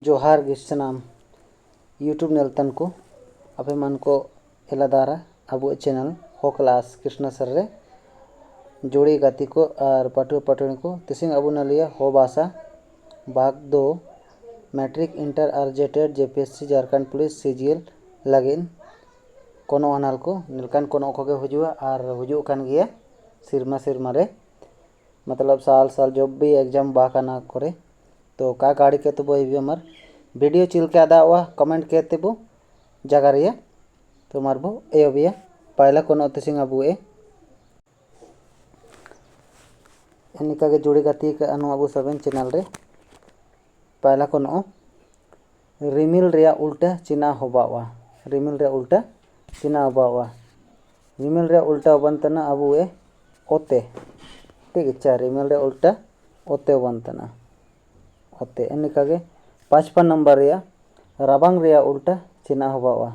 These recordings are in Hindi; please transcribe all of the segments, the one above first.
जोहार गे सनाम यूट्यूब नेलतन को अबे मन को एलादारा अब चैनल हो क्लास कृष्ण सर रे जोड़ी गाती को और पटु पटुनी को तिसिंग अब नलिया हो भाषा भाग 2 मैट्रिक इंटर और जेटेड जेपीएससी झारखंड पुलिस सीजीएल लगिन कोनो अनाल को निलकन कोनो को हुजुआ और हुजू कान गया सिरमा सिरमा रे मतलब साल साल जब भी एग्जाम बाकाना करे तो का गाड़ी के तो बोई हमार वीडियो चिल के आदा हुआ कमेंट कहते बो जगह रिया तो मारबो ए अबिया पहला कोनो तिसिंग अबू इनका के जोड़ी गति के अनु अबू सबन चैनल रे पहला कोनो रिमिल रिया उल्टा चिना होबावा रिमिल रिया उल्टा चिना होबावा रिमिल रिया उल्टा बनतना अबू ओते ठीक है रिमिल रिया उल्टा ओते बनतना ओते इनका के 55 नंबर रिया रबांग रिया उल्टा चिना होबावा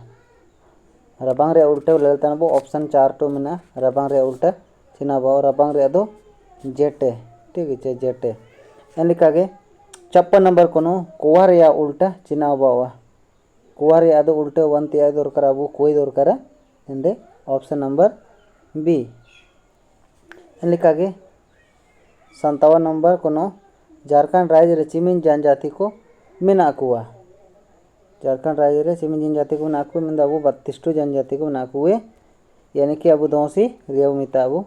रबांग रिया उल्टा लेलतान बो ऑप्शन 4 टो मेना रबांग रिया उल्टा चिना होबावा रबांग रिया दो जेटे ठीक है जेटे इनका के 56 नंबर कोनो कुआ रिया उल्टा चिना होबावा कुआ रिया दो उल्टा वंती आय दरकार अबू कोई दरकार इंदे ऑप्शन नंबर बी इनका के 57 नंबर कोनो झारखंड राज्य रे चिमिन जनजाति को मेना कुआ झारखंड राज्य रे चिमिन जनजाति को मेना कुआ मेंदा अबू 32 जनजाति को मेना कुए यानी कि अबू दोसी रिया मिता अबू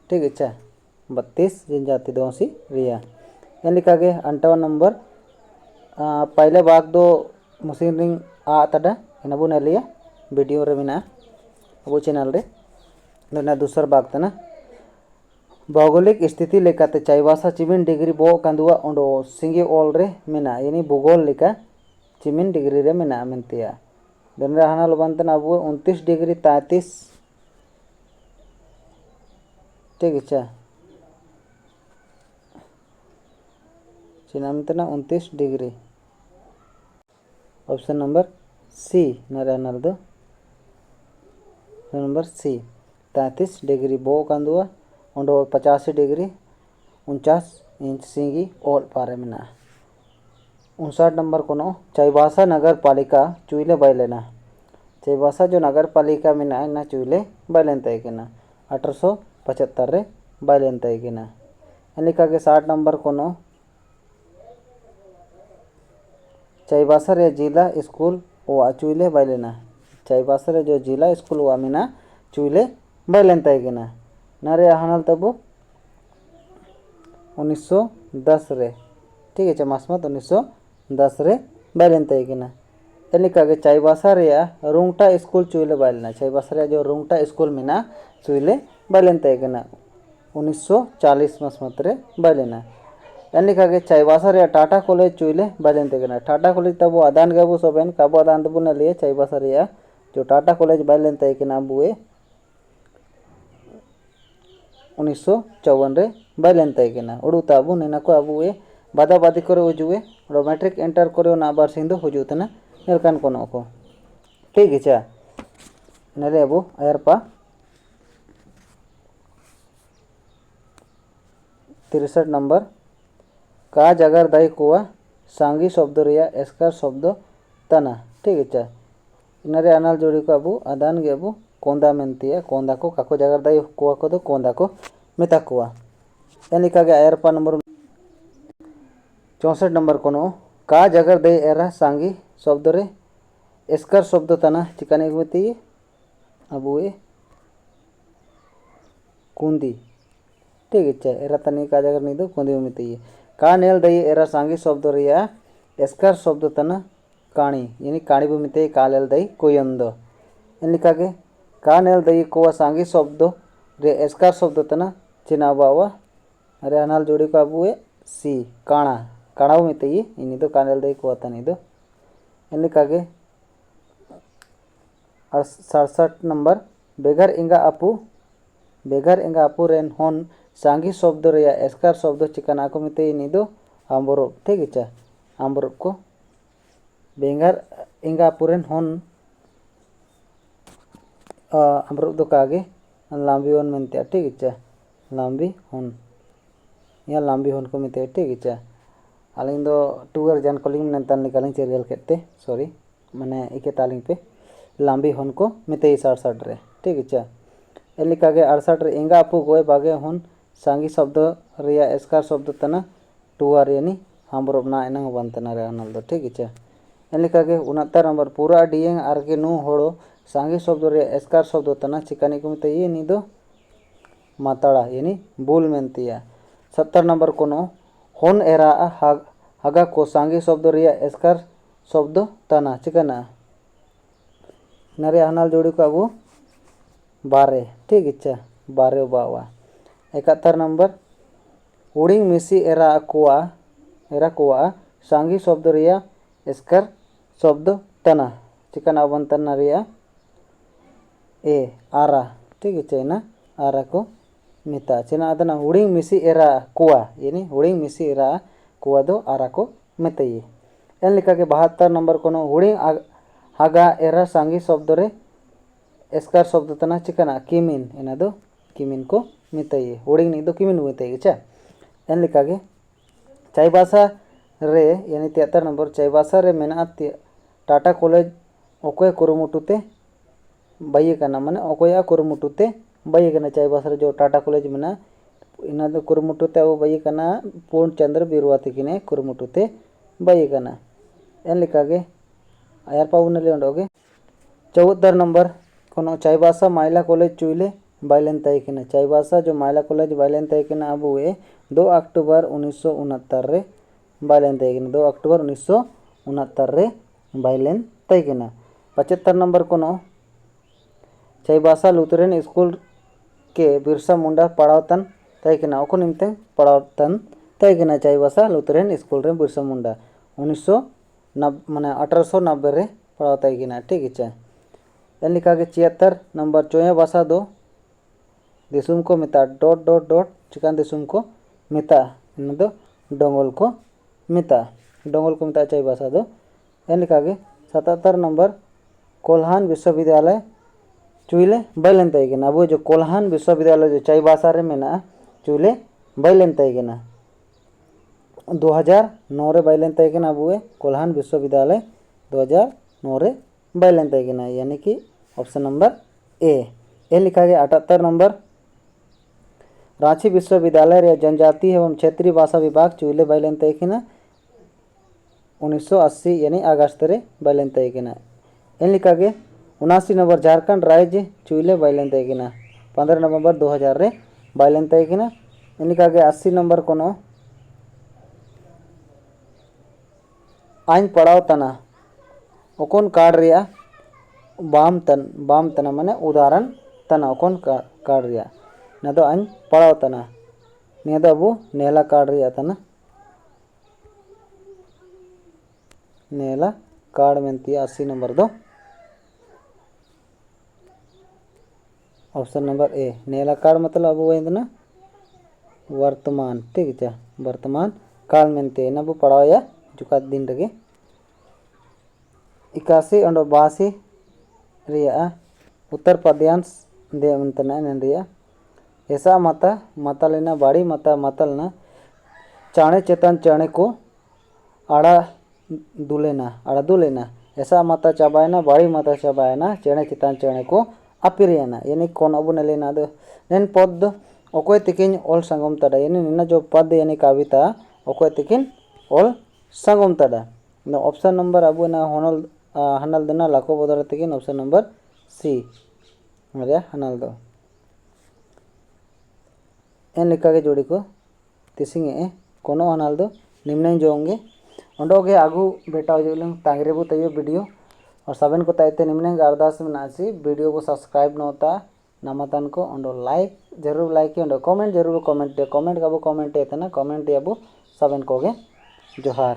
ठीक है 32 जनजाति दोसी रिया यानी का गे 58 नंबर पहले भाग दो मुस्लिम रिंग आ तड़ा इनबू ने लिया वीडियो रे मेना अबू चैनल रे दोना दूसर भाग तना भौगोलिक स्थिति लेकाते चाईबासा चिमिन डिग्री बो कंदुआ ओंडो सिंगी ओल रे मेना यानी भूगोल लेका चिमिन डिग्री रे मेना मेंतिया दनरा हानाल बनतन अब 29 डिग्री 33 ठीक है चिनामतना 29 डिग्री ऑप्शन नंबर सी नरे हानाल दो नंबर सी 33 डिग्री बो कंदुआ ओंडो 85 डिग्री 49 इंच सिंगी ओल पारे मेना 59 नंबर कोनो चाईबासा नगर पालिका चुईले बैलेना चाईबासा जो नगर पालिका मेना ना चुईले बैलेन तयकेना 1875 रे बैलेन तयकेना इनका के 60 नंबर कोनो चाईबासा रे जिला स्कूल ओ चुईले बैलेना चाईबासा रे जो जिला स्कूल वा मेना चुईले बैलेन तयकेना नारे हानल तब 1910 रे ठीक है मासमत 1910 रे बैलेन तयकेना इनका के चाईबासा रे रुंगटा स्कूल चुईले बैलेना चाईबासा रे जो रुंगटा स्कूल मेना चुईले बैलेन तयकेना 1940 मासमत रे बैलेना इनका के चाईबासा रे टाटा कॉलेज चुईले बैलेन तयकेना टाटा कॉलेज तब आदान गबो सबेन काबो आदान तब न लिए चाईबासा रे जो टाटा कॉलेज बैलेन तयकेना बुए 1954 रे बैलेन तयकेना उड़ूता अबू नेना को अबू बादा बादी करे उजुए और मैट्रिक एंटर करे ना बार सिंधु हुजुतना नेलकान कोनो को ठीक है नेले अबू अयरपा 63 नंबर का जगर दाई कुआ सांगी शब्द रिया एस्कार शब्द तना ठीक है इनरे अनाल जोड़ी को अबू आदान गे अबू कोंदा मेंतिया कोंदा को काको जगर दाई कुआ को दो कोंदा को मेता कुआ इनका के अयरपा नंबर 64 नंबर कोनो का जगर दे एरा सांगी शब्द रे एस्कर शब्द तना चिकाने होती अबू कुंदी ठीक है एरा तनी का जगर नहीं दो कुंदी मिती का नेल दई एरा सांगी शब्द रिया एस्कर शब्द तना काणी यानी काणी भी मिते का नेल दई कोयंदो इनका के का नेल दई को सांगी शब्द रे एस्कर शब्द तना चिना बावा अरे अनाल जोड़ी को अबू सी काणा काणाव मिते इनी दो का नेल दई को तनी दो इनका के 67 नंबर बेगर इंगा अपू रेन होन सांगी शब्द रिया एस्कार शब्द चिकाना को मिते इनी दो आम्बरोप ठीक है आम्बरोप को बेगर इंगा अपू रेन होन आम्बरोप दो कागे लांबी होन मिनते ठीक है लांबी होन या लांबी होन को मिते ठीक है आलिंग दो टूअर जान कलिंग नंतन निकालिंग चेरियल केते सॉरी माने इके तालिंग पे लांबी हन को मिते 67 रे ठीक है एलिकागे 68 रे एंगा अपु गोय बागे हन सांगी शब्द रिया एस्कार शब्द तना टूअर यानी हामरोब ना एनंग बनतना रे अनल दो ठीक है एलिकागे 69 नंबर पूरा डिएंग आरगे नु होड़ो सांगी शब्द रे एस्कार शब्द तना चिकानी को मिते ये नी दो माताड़ा यानी बुल मेंतिया 70 नंबर कोनो होन एरा हागा को सांगी शब्द रिया एस्कार शब्द तना चिकाना नरे हनाल जोड़ी को अबू बारे ठीक इच्छा बारे बावा 71 नंबर हुडिंग मिसी एरा कोआ सांगी शब्द रिया एस्कार शब्द तना चिकाना बंतन रिया ए आरा ठीक इच्छा ना आरा को मिता चेना अदना हुडिंग मिसी एरा कोआ यानी हुडिंग मिसी एरा कोआ दो आरा को मिताई एन लिखा के 72 नंबर कोनो हुडिंग हागा एरा सांगी शब्द रे एस्कार शब्द तना चिकाना किमिन एना दो किमिन को मिताई हुडिंग नी दो किमिन मिताई चा एन लिखा के चाईबासा रे यानी 73 नंबर चाईबासा रे मेना टाटा कॉलेज ओकोय कुरुमुटुते बाई कना माने ओकोया कुरुमुटुते बाई कना चाईबासा रे जो टाटा कॉलेज मेना इना दो कुरुमुटुते अब बाई कना पूर्ण चंद्र बिरुवा तिकिने कुरुमुटुते बाई कना एन लिखा के आयार पाउनले ओंडोगे 74 नंबर कोनो चाईबासा माइला कॉलेज चुइले बाइलेन ताइकिना चाईबासा जो माइला कॉलेज बाइलेन ताइकिना अब वे 2 अक्टूबर 1969 रे बाइलेन ताइकिना 2 अक्टूबर 1969 रे बाइलेन ताइकिना 75 नंबर कोनो चाईबासा लुथरेन स्कूल के बिरसा मुंडा पढ़ावतन ताइकिना ओको निमते पढ़ावतन ताइकिना चाईबासा लुथरेन स्कूल रे बिरसा मुंडा 1990 माने 1890 रे पढ़ाव ताइकिना ठीक है एन लिखा के 76 नंबर चोया भाषा दो दिसुम को मिता डॉट डॉट डॉट चिकान दिसुम को मिता इन दो डोंगल को मिता चाई भाषा दो एन लिखा के 77 नंबर कोल्हान विश्वविद्यालय चुइले बैलेन ताइकिना अब जो कोल्हान विश्वविद्यालय जो चाई भाषा रे मेना चुइले बैलेन ताइकिना 2009 रे बैलेन ताइकिना अब कोल्हान विश्वविद्यालय 2009 रे बैलेन ताइकिना यानी कि ऑप्शन नंबर ए लिखा गया 78 नंबर रांची विश्वविद्यालय रे जनजातीय एवं क्षेत्रीय भाषा विभाग चुइले बैलेन ताइकिना 1980 यानी अगस्त रे बैलेन ताइकिना एन लिखा गया 79 नंबर झारखंड राज्य चुइले बैलेन ताइकिना 15 नवंबर 2000 रे बैलेन ताइकिना एन लिखा गया 80 नंबर कोनो आइन पढ़ाव तना ओकोन कार्ड रिया बाम तना माने उदाहरण तना ओकोन कार्ड रिया ना दो आइन पढ़ाव तना निया दो अबू नेला कार्ड रिया तना नेला कार्ड मेंती 80 नंबर दो ऑप्शन नंबर ए नेला कार्ड मतलब अबू वेंदना वर्तमान ठीक है वर्तमान काल मेंते ना अबू पढ़ाव या जुका दिन रगे 81 अंडो 82 रिया उत्तर पद्यांश दे अंतना रिया ऐसा माता मतलना बाड़ी माता मतलना चाणे चेतन चाणे को आड़ा दुलेना ऐसा माता चाबायना बाड़ी माता चाबायना चेणे चेतन चाणे को अपिरियाना यानी कौन अब नलेना दो नेन पद ओकोय तिकिन ऑल संगम तड़ा यानी निना जो पद यानी कविता ओकोय तिकिन ऑल संगम तड़ा न ऑप्शन नंबर अब ना हनल दना लाको बदर तिकिन ऑप्शन नंबर सी मरिया हनल दो एन लिखा के जोड़ी को तिसिंगे कोनो हनल दो निम्न जोंगे ओंडोगे आगू बेटा जोलंग तांगरेबु तयो वीडियो और सबन को ताइते निम्न अरदास में नासी वीडियो को सब्सक्राइब नोता नामतन को ओंडो लाइक जरूर लाइक ओंडो कमेंट जरूर कमेंट काबो कमेंट एतना कमेंट याबो सबन कोगे जोहार।